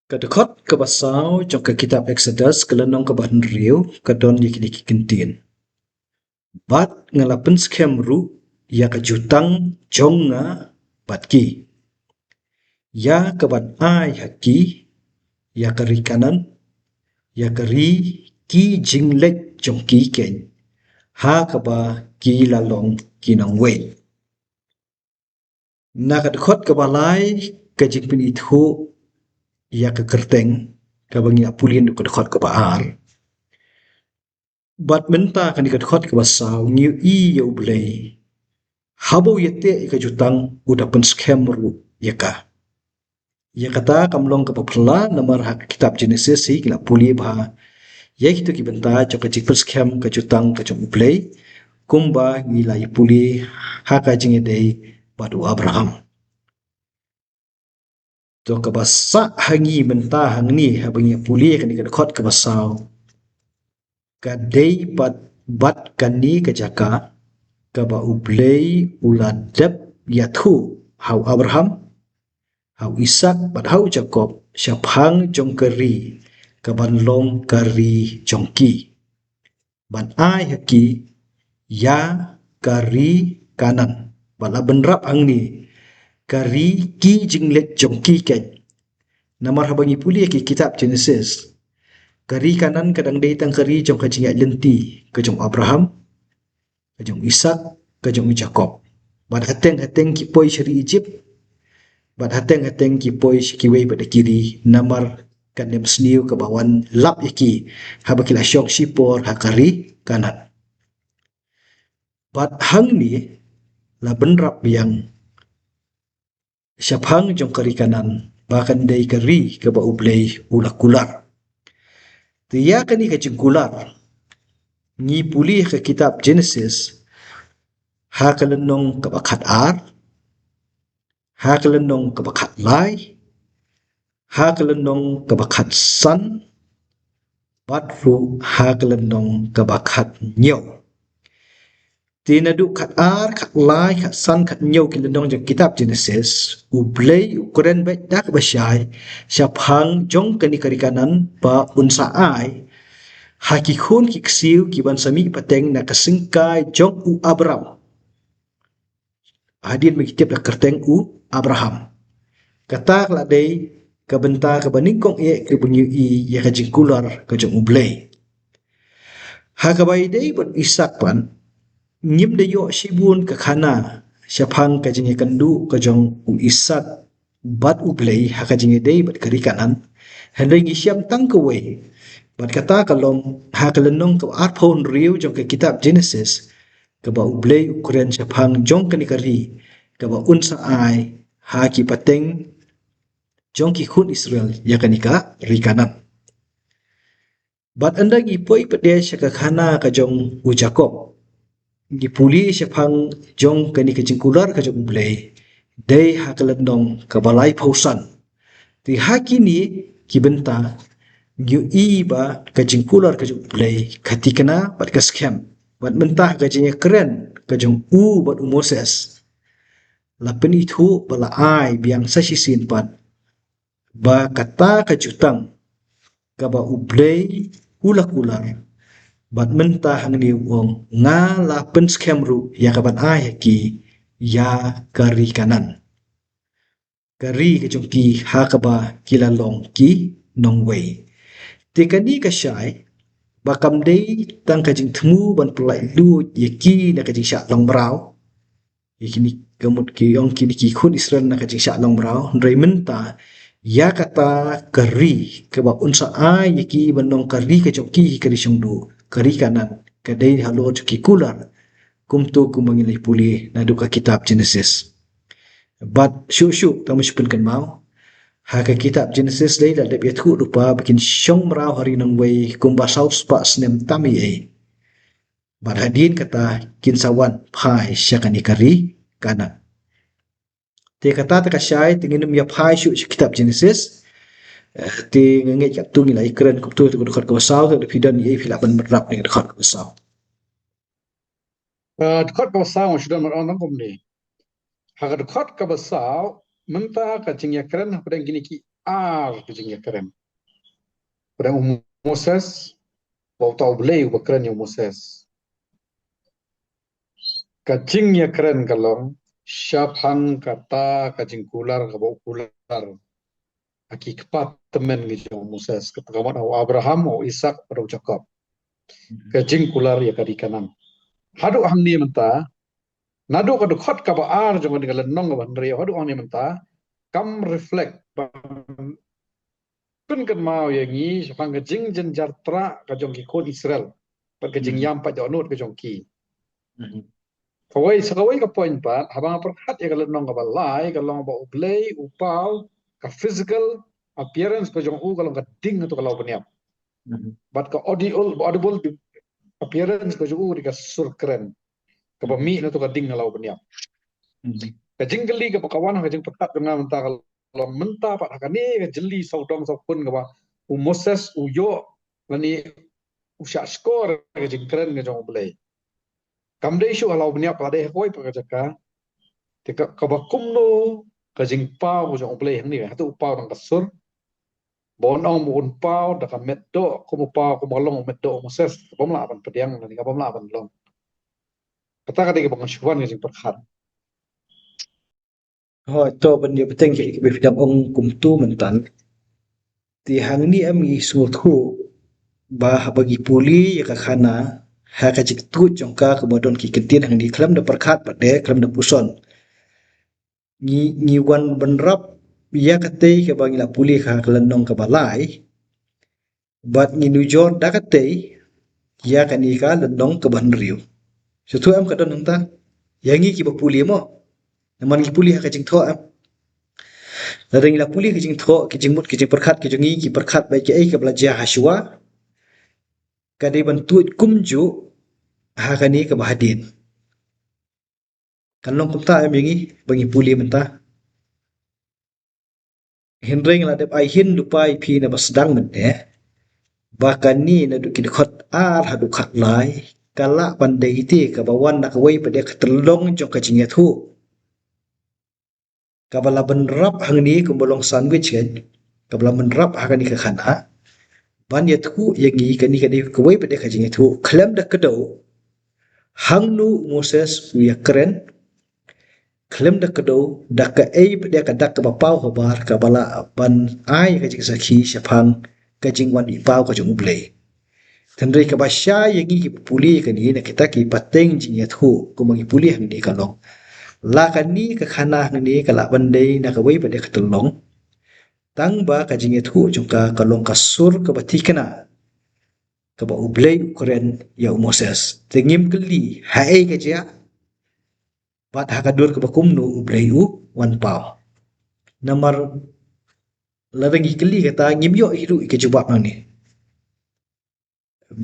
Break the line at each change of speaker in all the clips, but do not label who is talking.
Kadukot kabasau trong ka kitab Exodus kelenong kabahan riu kadon yiki kintin. Bat ngalapen skem ru ya kajutang jonga batki. Ya kabat ai haki ya kari kanan ya kari ki jinglet jong ki ken. Ha kaba ki lalong kinang wei. Na kadukot kabalai kajingpin ithu ya kekerteng kabangi apulin kadukot kabaar. Bat menta kan ikat ke basau ngiu I ya ublei. Habo yete ika jutang udapan scam ru yaka. Ya kata kamlong kapapla namar hak kitab Genesis si kila puli bah. Ya itu ki benta joka jikper scam ka jutang ka jom ublei. Kumba ngila puli haka jingedei badu Abraham. To kabasa hangi benta hangni habangi puli kan ikat khot ke basau. Kadei bat kani ke jaka kaba ublei uladep yathu hau Abraham hau Ishak bat hau Jacob syabhang jong keri kaban long kari jongki ban ai haki ya kari kanan bala benrap angni kari ki jinglet jongki ken namar habangi puli ki kitab Genesis kari kanan kadang datang kari jong kajingat lenti ke jong Abraham kajong Ishak, kajong Jacob. Bad hateng kipoi syari Egypt, bad hateng kipoi kiwei pada kiri namar kan dem sniu ke bawan lap iki habakila syok sipor hakari kanan. Bad hang ni la benrap yang syabhang jong kari kanan bahkan dei kari ke ba ublei ulak kular. Tiya kani kajing kular ngi pulih ke kitab Genesis ha kalenong kabakat ar ha kalenong kabakat lai ha kalenong kabakat san bat ru ha kalenong kabakat nyau tinadu kat ar kat lai kat san kat nyau kilenong jong kitab Genesis ublei ukuran baik dak basyai syabhang jong kani kari kanan ba unsa ai haki khun kiksiu kiban sami pateng na kasingkai jong u Abraham hadin mengitip la kerteng u Abraham kata la dei kabenta kabaningkong ke bunyi I ya kajing kular kajong ublei ha kabai dei bat Ishak pan nyim de yo shibun ka khana syabhang kajing kandu kajong u Ishak bat ublei ha kajing dei bat kari kanan hendai ngi syam tang ke wei bat kata kalong ha kalenong ka arphon riu jong ke kitab Genesis ka ba ublei ukuran syabhang jong kani kari ka ba unsa ai ha ki pateng jong ki khun Israel ya kanika ri kanan bat anda gi poi padesh ka khana ka jong u Jacob gi puli syabhang jong kani ka jingkular ka jong ublei dei ha kalenong ka balai pausan ti ha kini ki benta gyu I ba ka jingkular ka jong ublei katikana bat ka scam bat mentah ka jing keren ka jong u bat u Moses la penithu bala ai biang sa sisin pat ba kata ka jutang ka ba ublei ular bat mentah hangni wong nga la pen scam ru ya kaban ai ki ya kari kanan kari ke jong ki ha ka ba kilalong ki nong wei tekani ka syai bakam dei tang ka jing thmu ban pulai lu ye ki na ka jing sha long brau ikini gamut ki yong ki khun Israel na ka jing sha long brau ndrei menta ya kata kari ke ba unsa ai ye ki banong kari ke jong ki kari syong du kari kanan kadai halo ki kular kumtu kumangilai puli na duka kitab Genesis bat syu tamu kan mau ha ka kitab Genesis dei la de thu rupa bikin syong mrau hari nang wei kumba saus pa snem tami ei bat hadin kata kinsawan phai syakani kari kana te kata ta kasyai tinginum ya phai syu kitab Genesis ti nge kap tu ngilai keren kup tu dekat ko sau te pidan ye phila ban rap ni dekat ko sau
dekat ko sau sudah meronang kom ni ha dekat ka basau menta ka cingya keren pada gini ki kajing ya keren. Pada Moses bau tahu belai keren yang Moses. Kajing ya keren kalau syabhan kata kajing kular kabau kular. Aki kepat temen gitu Moses. Ketekaman Abraham, Ishak, pada Jacob. Kajing kular ya kadi kanan. Hadu hang ni mentah. Nado kadu khot ka baar jangan dengan lenong ka bandri hadu hang ni mentah. Kam reflect kun kan mau yang ni sepang kajing jen jartra ka jong ki kon Israel. Pat kajing yam pa jonut ka jong ki. Kawai sakawai ka point pat habang perhat ya ka lenong ka balai ka long ba ublay upau ka physical appearance ka jong u ka long ka ding tu ka lau baniap. But ka audible appearance ka jong u di ka sur keren. Ka ba mi na tu ka ding na lau baniap. Kajing geli ka pakawan kajing petat dengan mentah kalau mentah pak hakani ka jeli saudong saupun ka ba Moses uyo lani usya skor kajing keren ka jong ublay. Kamde isu kalau baniap pada koi pa ka jaka tika ka ba kumno kajing pau ka jong ublay ni hatu pau nang kasur bonong mun pau da ka meddo kumu pau kumu long meddo Moses pamla ban pediang ni ka pamla ban long. Kata ka di ka bangun kajing perhat.
To ban dia beteng ki be fidam ong kum tu mentan. Ti hang ni am i su thu ba bagi puli ya ka khana ha ka jik tu jong ka bodon ki ketin hang di klam da perkhat pa de klam da puson. Ni wan benrap ya ka tei ka bangi la puli ka kelenong ka balai. Bat ni nujon da ka tei ya ka ni ka lenong ka ban riu. So tu am ka don hang ta. Yangi ki ba puli mo. Naman ki puli ha ka jing tho am. Ladang ila puli kijing tho kijing mut kijing perkhat kijing ngi ki perkhat bai ki ai ka belajar haswa kadai bantuit kumju ha kani ka bahadin kalong kumta am yangi bangi puli menta hinring la dep ai hin dupai phi na basdang mende bahkan ni na du kin khot ar hadu khat lai kala pandai ti ka bawan na ka wei pade ka terlong jong ka jinget hu ka bala benrap hang ni kumbolong sandwich kan ka bala benrap ha kani ka khana ban ya thu yangi kani kani ka wei pade ka jinget hu klem da kado hang nu Moses ya keren klem da kado da ka ei pade ka dak ka pau ka bar ka bala ban ai ka jing sakhi shapang ka jing wan i pau ka jung blei tandrei ka ba sha yangi ki puli ka ni na kita ki pateng jing ya thu ko mangi puli hang ni ka long la ka ni ka khana hang ni ka la bandei na ka wei pade ka tolong tang ba ka jing ya thu jung ka long ka sur ka batikana ka ba ublei ukren ya Moses tengim keli hai ka ja bat hakadur ka bakum no ublei u wan pau namar larang ikeli kata ngimyo hiru ke jubak ni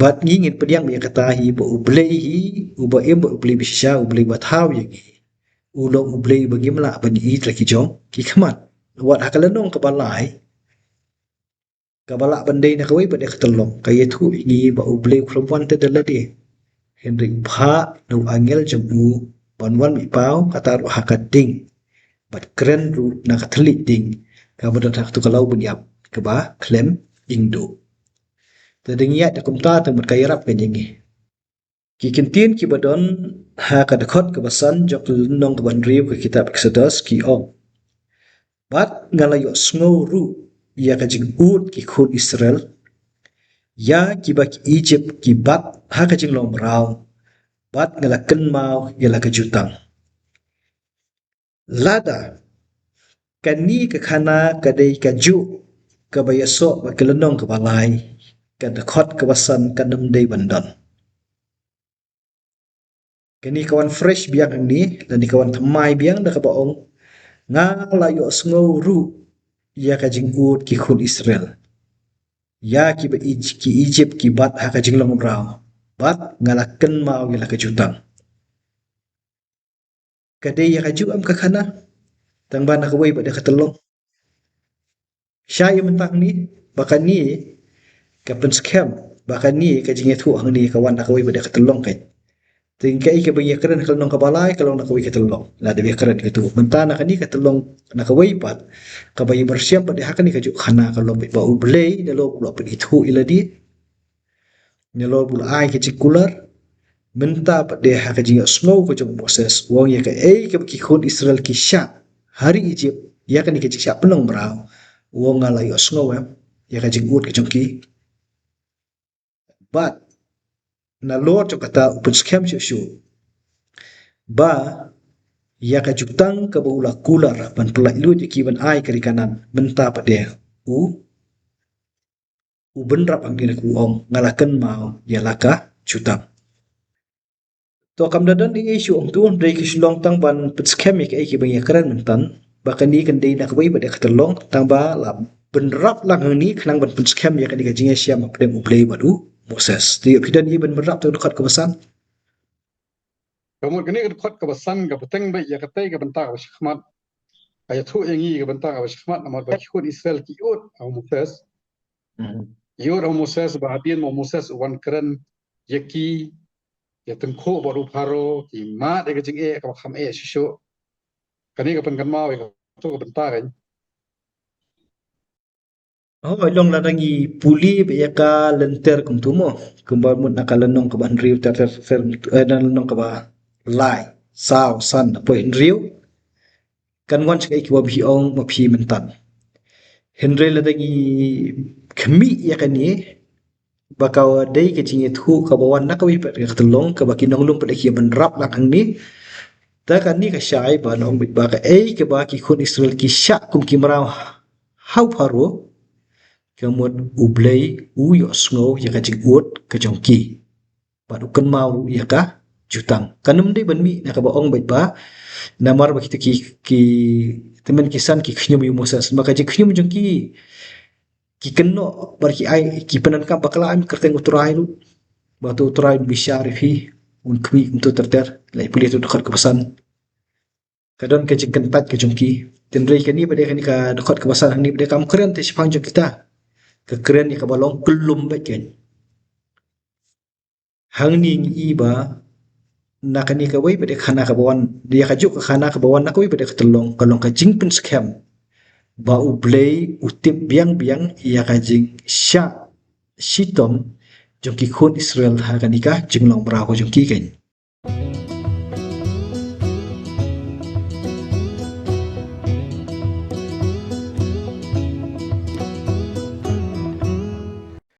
bat ngingin pediang ya kata hi bo ublei hi uba em bo ublei bisha ublei bathaw yagi ulong ublei bagimla bani i traki jong ki khamat wat hakalanong ka balai ka bala bandai na kawai pada ketelong kaya tu ingi ba ublei perempuan te dalade Henry Pha no angel jamu banwan mi pau kata ro hakading bat keren ru na katlik ding ka badan hak tu kalau bunyap ke ba klem ingdo tadingia da kumta ta mut kayarap kan yangi ki kintin ki badon ha ka dakhot ke basan jok nong ke bandriu ke kitab Exodus ki ong bat ngalayo snow ru ya ka jing ut ki khut Israel ya ki ba ki Egypt ki bat ha ka jing long rau bat ngalaken mau ya la ka jutang lada kani ka khana kadai ka ju ka bayaso ba kelenong ka balai ka dakhot ka basan ka nam dei bandan kani kawan fresh biang ang ni dan kawan thamai biang da ka baong nga layo sngo ru ya ka jingut ki khun Israel ya ki ba ki Egypt ki bat ha ka jinglong rao bat ngalaken mau ya la ka jutang kadai ya ka ju am ka khana tang ba na ka wei ba da ka telong Syai mentang ni bahkan ni ka pen scam bahkan ni ka jinget hu hang ni kawan nak wei pada ketelong kai tingkai ke bagi keren kalau nong kabalai kalau nak kawai ketelong lah dia keren gitu mentana kan ni ketelong nak kawai pat kabai bersiap pada hakan ni kajuk khana kalau bau belai dalo pula itu ila di dalo pula ai ke cikular menta pada hakan jinga snow ko jong proses wong ya ke ke bagi khod Israel ki sya hari Egypt ya kan ni ke sya penong berau wong ngala yo snow ya ka jingut ke jong ki but na lord jo kata upun scam syu ba ya ka jutang ka baula kular ban pelak lu je kiban ai kari kanan menta pa dia u benrap ang dina ku om ngalakan mau ya laka jutang to kam dadan di isu om tu dai ki long tang ban pet scam ke ki bang ya keren mentan bahkan ni kan dai nak bai pada ketelong tang ba la benrap lang ni khnang ban pet scam ya kan di ka jinga siam apa dem play badu Moses ti pidan ni ban benrap tu dekat kebesan
Kamu kini kot kebesan ke peteng baik ya ketai ke bentar ke syakmat. Ayat tu yang ini ke bentar ke syakmat nama bagi kot Israel kiut au Moses. Kiut au Moses bahagian mau Moses wan keren yaki ya tengko baru paro ki mat ke jing ke kham shisho. Kani ke penkan mau ya tu ke bentar kan.
Oh, long la dangi puli be ya ka lenter kum tumo kumba mun nakalanong ka ban riu ter ter ter dan lanong ka ba lai sao san po in riu kan wan chkai ki wabi ong ma phi mentan henre la dangi khmi ya kan ni bakaw dai ke chinge thu ka ba wan nakawi pe ka tlong ka ba kinong lum pe ki ban rap la kang ni ta kan ni ka shai ba long ba ka ke ba ki khun Israel ki sha kum ki maraw how faro kemuat ublay uyo sngo ya ka jiguot ka jongki padu kan mau ya ka jutang kanum de banmi na ka baong bait ba namar ba kita ki temen kisan ki khnyum yu moses maka ji khnyum jongki ki kenno bar ki ai ki penan ka bakala am kerteng uturai lu batu uturai bisyari fi un kmi untuk terter lai pulih tu dekat ke pesan kadon ke jingkan pat ke jongki tendrai kani pada kani ka dekat ke pesan ni pada kam keren te sipang jong kita kekeren ni kabalong kelum baken hang ni iba nakani ka wai bade khana ka bawan dia ka juk khana ka bawan nak wai bade ketelong kalong ka jing pun scam ba u play utip biang biang ya ka jing sha shitom jong ki khon Israel ha ka nikah jing long bra ko jong ki ken